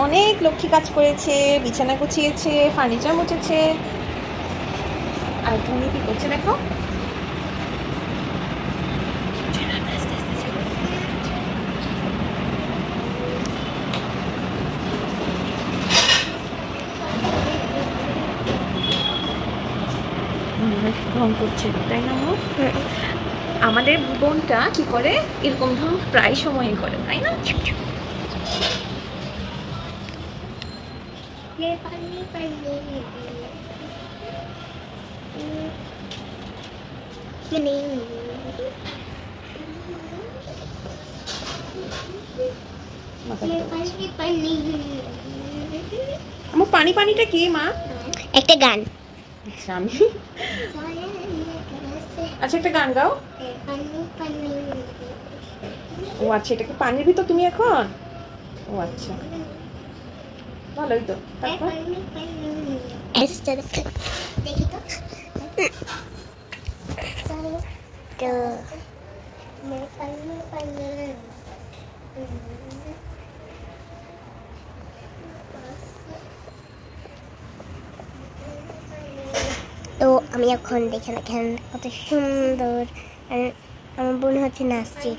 অনেক লক্ষ্মী কাজ করেছে, বিছানা গুছিয়েছে, ফার্নিচার মুছেছে। আর তুমি কি করছে দেখো। ঢং করছে তাই না? আমাদের বোনটা কি করে এরকম ঢং প্রায় সময়ই করে তাই না? আমার পানি পানিটা কি মা? একটা গান। আচ্ছা আমি আচ্ছা একটা গান গাও। ও আচ্ছা, এটা কি পানির ভিতর তুমি এখন? ও আচ্ছা, ভালোই তো। তারপর দেখি তো তো আমি এখন দেখে দেখেন কত সুন্দর আমার বোন হচ্ছে নাচছে।